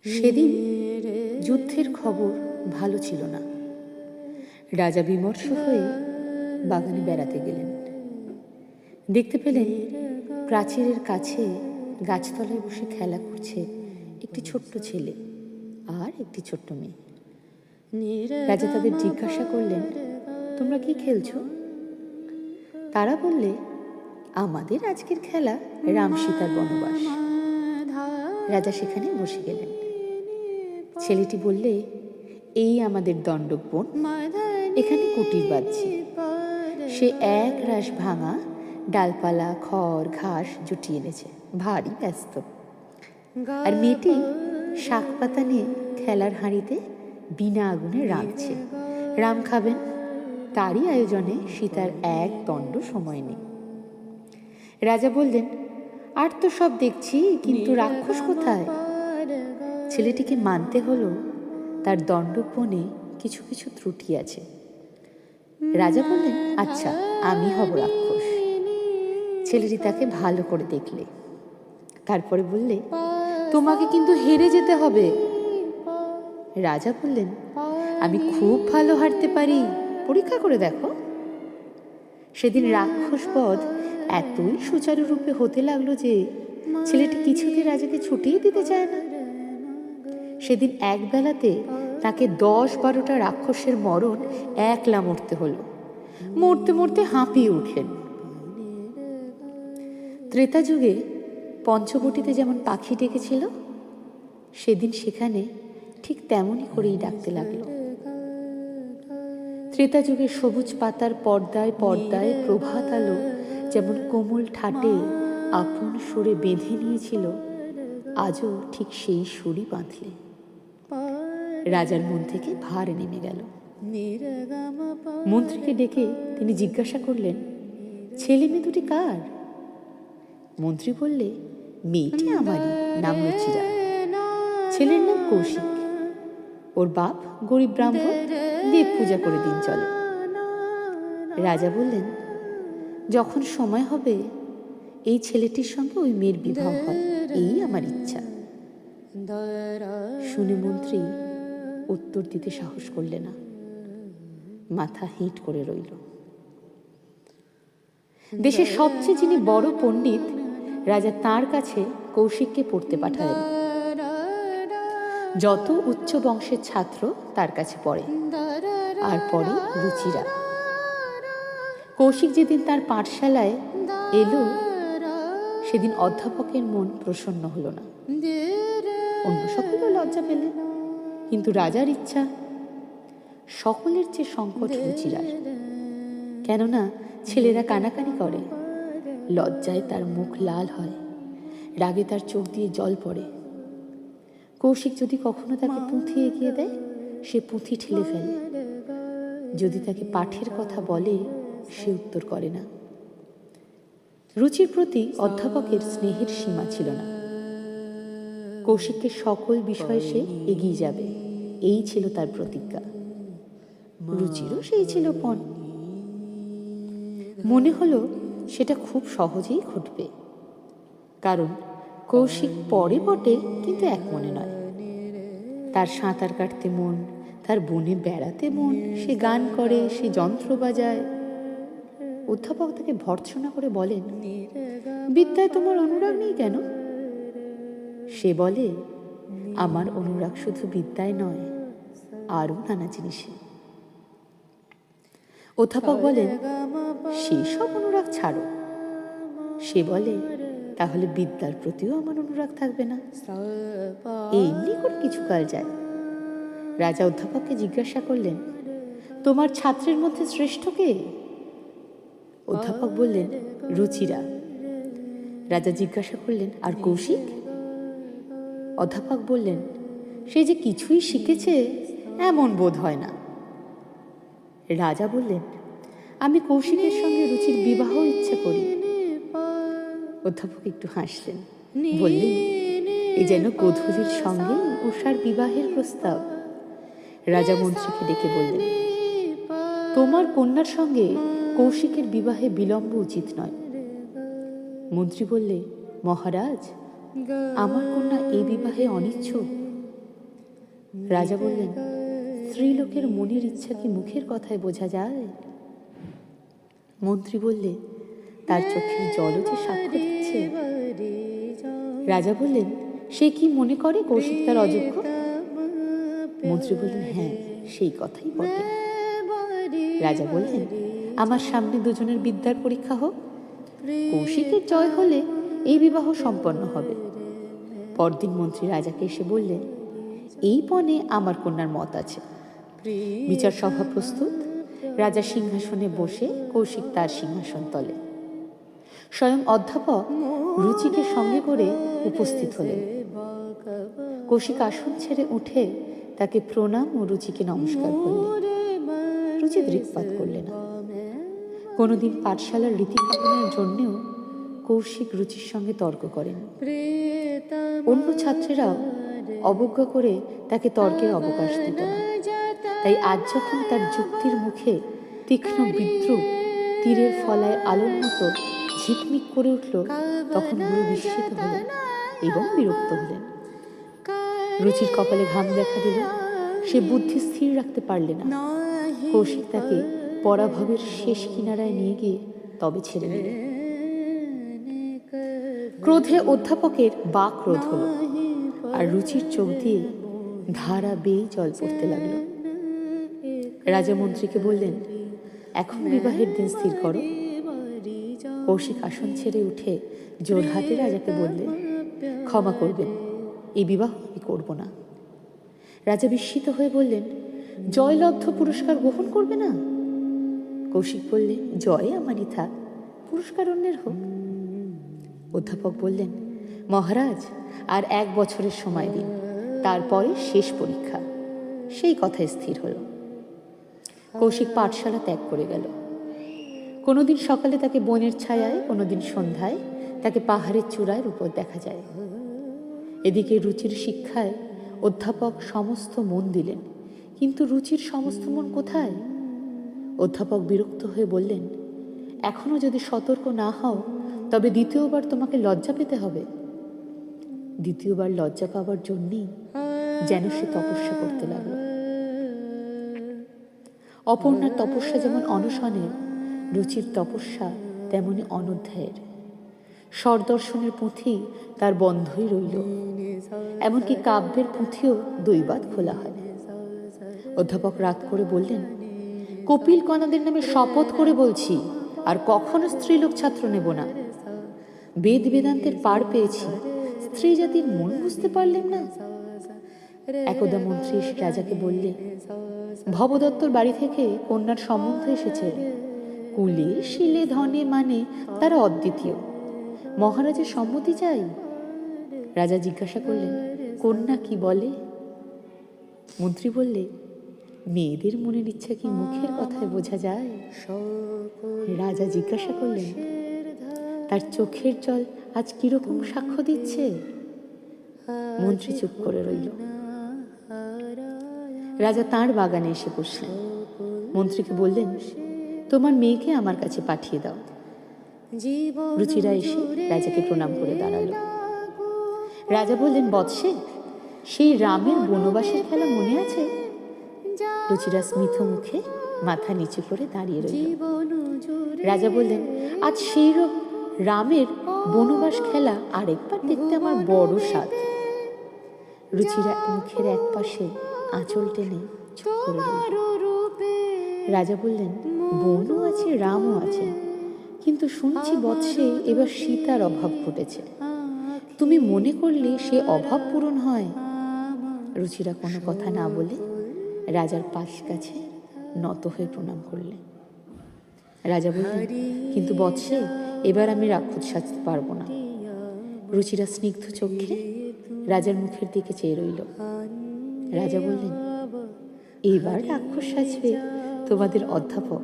সেদিন যুদ্ধের খবর ভালো ছিল না। রাজা বিমর্ষ হয়ে বাগানে বেড়াতে গেলেন। দেখতে পেলেন প্রাচীরের কাছে গাছতলায় বসে খেলা করছে একটি ছোট্ট ছেলে আর একটি ছোট্ট মেয়ে। রাজা তাদের জিজ্ঞাসা করলেন, তোমরা কি খেলছো? তারা বললে, আমাদের আজকের খেলা রাম সীতার বনবাস। রাজা সেখানে বসে গেলেন। ছেলেটি বললে, এই আমাদের দণ্ডক বন, এখানে কুটির বাঁধছি। সে এক রাশ ভাঙা ডালপালা খড় ঘাস জুটিয়ে এনেছে, ভারী ব্যস্ত। আর মেয়েটি শাক পাতা নিয়ে খেলার হাঁড়িতে বিনা আগুনে রাঁধছে। রাম খাবেন, তারই আয়োজনে সীতার এক দণ্ড সময় নেই। রাজা বললেন, আর তো সব দেখছি, কিন্তু রাক্ষস কোথায়? ছেলেটিকে মানতে হলো তার দণ্ডপনে কিছু কিছু ত্রুটি আছে। রাজা বললেন, আচ্ছা, আমি হব রাক্ষস। ছেলেটি তাকে ভালো করে দেখলে, তারপরে বললে, তোমাকে কিন্তু হেরে যেতে হবে। রাজা বললেন, আমি খুব ভালো হারতে পারি, পরীক্ষা করে দেখো। সেদিন রাক্ষস বধ এতই সুচারুরূপে হতে লাগলো যে ছেলেটি কিছুতে রাজাকে ছুটিয়ে দিতে চায় না। সেদিন এক বেলাতে তাকে 10-12টা রাক্ষসের মরণ একলা মরতে হলো। মরতে মরতে হাঁপিয়ে উঠলেন। ত্রেতা যুগে পঞ্চবটিতে যেমন পাখি ডেকেছিল, সেদিন সেখানে ঠিক তেমনই করেই ডাকতে লাগলো। ত্রেতা যুগে সবুজ পাতার পর্দায় পর্দায় প্রভাত আলো যেমন কোমল ঠাটে আপন সুরে বেঁধে নিয়েছিল, আজও ঠিক সেই সুরই বাঁধলে। রাজার মন থেকে ভার নেমে গেল। মন্ত্রীকে ডেকে তিনি জিজ্ঞাসা করলেন, ছেলে মেয়ে দুটি কার? মন্ত্রী বললে, মেয়েটি আমারই, নাম রুচিরা। ছেলের নাম কৌশিক। ওর বাপ গরিব ব্রাহ্মণ, দেব পূজা করে দিন চলে। রাজা বললেন, যখন সময় হবে এই ছেলেটির সঙ্গে ওই মেয়ের বিবাহ হয়, এই আমার ইচ্ছা। শুনে মন্ত্রী উত্তর দিতে সাহস করলে না, মাথা হিট করে রইল। দেশের সবচেয়ে যিনি বড় পণ্ডিত, রাজা তার কাছে কৌশিককে পড়তে পাঠালেন। যত উচ্চ বংশের ছাত্র তার কাছে পড়ে, আর পড়ে রুচিরা। কৌশিক যেদিন তার পাঠশালায় এলো, সেদিন অধ্যাপকের মন প্রসন্ন হলো না। অন্য সকলেও লজ্জা পেলেন, কিন্তু রাজার ইচ্ছা। সকলের চেয়ে সংকট রুচিরার, কেননা ছেলেরা কানাকানি করে। লজ্জায় তার মুখ লাল হয়, রাগে তার চোখ দিয়ে জল পড়ে। কৌশিক যদি কখনো তাকে পুঁথি এগিয়ে দেয়, সে পুঁথি ঠেলে ফেলে। যদি তাকে পাঠের কথা বলে, সে উত্তর করে না। রুচির প্রতি অধ্যাপকের স্নেহের সীমা ছিল না। কৌশিককে সকল বিষয়ে সে এগিয়ে যাবে, এই ছিল তার প্রতিজ্ঞা। রুচিরও সেই ছিল পণ। মনে হলো সেটা খুব সহজেই ঘটবে, কারণ কৌশিক পরে বটে, কিন্তু এক মনে নয়। তার সাঁতার কাটতে মন, তার বনে বেড়াতে মন, সে গান করে, সে যন্ত্র বাজায়। অধ্যাপক তাকে ভর্ৎসনা করে বলেন, বিদ্যায় তোমার অনুরাগ নেই কেন? সে বলে, আমার অনুরাগ শুধু বিদ্যায় নয়, আরও নানা জিনিসে। অধ্যাপক বলেন, সেই সব অনুরাগ ছাড়ো। সে বলে, তাহলে বিদ্যার প্রতিও আমার অনুরাগ থাকবে না। এমনি করে কিছুকাল যায়। রাজা অধ্যাপককে জিজ্ঞাসা করলেন, তোমার ছাত্রের মধ্যে শ্রেষ্ঠ কে? অধ্যাপক বললেন, রুচিরা। রাজা জিজ্ঞাসা করলেন, আর কৌশিক? অধ্যাপক বললেন, সে যে কিছুই শিখেছে এমন বোধ হয় না। রাজা বললেন, আমি কৌশিকের সঙ্গে রুচির বিবাহ ইচ্ছা করি। অধ্যাপক একটু হাসলেন, বললেন, এ যেন গোধূলির সঙ্গে উষার বিবাহের প্রস্তাব। রাজা মন্ত্রীকে ডেকে বললেন, তোমার কন্যার সঙ্গে কৌশিকের বিবাহে বিলম্ব উচিত নয়। মন্ত্রী বললে, মহারাজ, আমার কন্যা এই বিবাহে অনিচ্ছুক। রাজা বললেন, স্ত্রীলোকের মনের ইচ্ছা কি মুখের কথায় বোঝা যায়? মন্ত্রী বললে, তার চোখের জলও যে সাক্ষ্য দিচ্ছে। রাজা বললেন, সে কি মনে করে কৌশিক তার অযোগ্য? মন্ত্রী বললেন, হ্যাঁ, সেই কথাই বটে। রাজা বললেন, আমার সামনে দুজনের বিদ্যার পরীক্ষা হোক। কৌশিকের জয় হলে এই বিবাহ সম্পন্ন হবে। পরদিন মন্ত্রী রাজাকে এসে বললেন, এই পণে আমার কন্যার মত আছে। বিচার সভা প্রস্তুত। রাজা সিংহাসনে বসে, কৌশিক তার সিংহাসন তলে। স্বয়ং অধ্যাপক রুচিকে সঙ্গে করে উপস্থিত হলেন। কৌশিক আসন ছেড়ে উঠে তাকে প্রণাম ও রুচিকে নমস্কার করলেন। রুচি দৃকপাত করলে না। কোনোদিন পাঠশালার রীতি পালনের জন্যেও কৌশিক রুচির সঙ্গে তর্ক করেন। অন্য ছাত্রেরাও অবজ্ঞা করে তাকে তর্কের অবকাশ দিত না। তাই আজ যখন তার যুক্তির মুখে তীক্ষ্ণ বিদ্রুপ তীরের ফলায় আলোর মতো ঝিকমিক করে উঠল, তখন গুরু বিস্মিত হলেন এবং বিরক্ত হলেন। রুচির কপালে ঘাম দেখা দিল। সে বুদ্ধি স্থির রাখতে পারলে না। কৌশিক তাকে পরাভবের শেষ কিনারায় নিয়ে গিয়ে তবে ছেড়ে দিল। ক্রোধে অধ্যাপকের বাক রোধ হল, আর রুচির চোখ দিয়ে ধারা বেয়ে জল পড়তে লাগলো। রাজা মন্ত্রীকে বললেন, এখন বিবাহের দিন স্থির করো। কৌশিক আসন ছেড়ে উঠে জোর হাতে রাজাকে বললেন, ক্ষমা করবেন, এই বিবাহ আমি করব না। রাজা বিস্মিত হয়ে বললেন, জয়লব্ধ পুরস্কার গ্রহণ করবে না? কৌশিক বললে, জয় আমারই থাক, পুরস্কার অন্যের হোক। অধ্যাপক বললেন, মহারাজ, আর 1 বছরের সময় দিন, তারপরে শেষ পরীক্ষা। সেই কথায় স্থির হল। কৌশিক পাঠশালা ত্যাগ করে গেল। কোনোদিন সকালে তাকে বনের ছায়ায়, কোনোদিন সন্ধ্যায় তাকে পাহাড়ের চূড়ার উপর দেখা যায়। এদিকে রুচির শিক্ষায় অধ্যাপক সমস্ত মন দিলেন, কিন্তু রুচির সমস্ত মন কোথায়? অধ্যাপক বিরক্ত হয়ে বললেন, এখনো যদি সতর্ক না হও তবে দ্বিতীয়বার তোমাকে লজ্জা পেতে হবে। দ্বিতীয়বার লজ্জা পাওয়ার জন্যেই যেন সে তপস্যা করতে লাগলো। অপর্ণার তপস্যা যেমন অনশনের, রুচির তপস্যা তেমনি অনধ্যায়ের। স্বরদর্শনের পুঁথি তার বন্ধই রইল। এমনকি কাব্যের পুঁথিও দৈবাত খোলা হয়। অধ্যাপক রাত করে বললেন, কপিল কণাদের নামে শপথ করে বলছি, আর কখনো স্ত্রীলোক ছাত্র নেব না। বেদ বেদান্তের পার পেয়েছি, স্ত্রী জাতির মন বুঝতে পারলেন না। একদা মন্ত্রী এসে রাজাকে বললে, ভবদত্তর বাড়ি থেকে কন্যার সম্বন্ধ এসেছে। কুলে শিলে ধনে মানে তারা অদ্বিতীয়। মহারাজের সম্মতি চাই। রাজা জিজ্ঞাসা করলেন, কন্যা কি বলে? মন্ত্রী বললে, মেয়েদের মনের ইচ্ছা কি মুখের কথায় বোঝা যায়? রাজা জিজ্ঞাসা করলেন, তার চোখের জল আজ কিরকম সাক্ষ্য দিচ্ছে? মন্ত্রী চুপ করে রইল। রাজা তাঁর বাগানে এসে বসলেন। মন্ত্রীকে বললেন, তোমার মেয়েকে আমার কাছে পাঠিয়ে দাও। রুচিরা এসে রাজাকে প্রণাম করে দাঁড়ালো। রাজা বললেন, বৎসে, সেই রামের বনবাসের খেলা মনে আছে? রুচিরা স্মিত মুখে মাথা নিচু করে দাঁড়িয়ে রইল। রাজা বললেন, আজ সেই রামের বনবাস খেলা আরেকবার দেখতে আমার বড় স্বাদ। রুচিরা মুখের এক পাশে আঁচল টেনে চুপ করে রইল। রাজা বললেন, বনও আছে, রামও আছে, কিন্তু শুনছি বৎসে এবার সীতার অভাব ঘটেছে। তুমি মনে করলে সে অভাব পূরণ হয়? রুচিরা কোনো কথা না বলে রাজার পাশ কাছে নত হয়ে প্রণাম করলে। রাজা বললেন, কিন্তু বৎসে, এবার আমি রাক্ষস সাজতে পারবো না। রুচিরা স্নিগ্ধ চোখে রাজার মুখের দিকে চেয়ে রইল। রাজা বললেন, এইবার রাক্ষস সাজবে তোমাদের অধ্যাপক।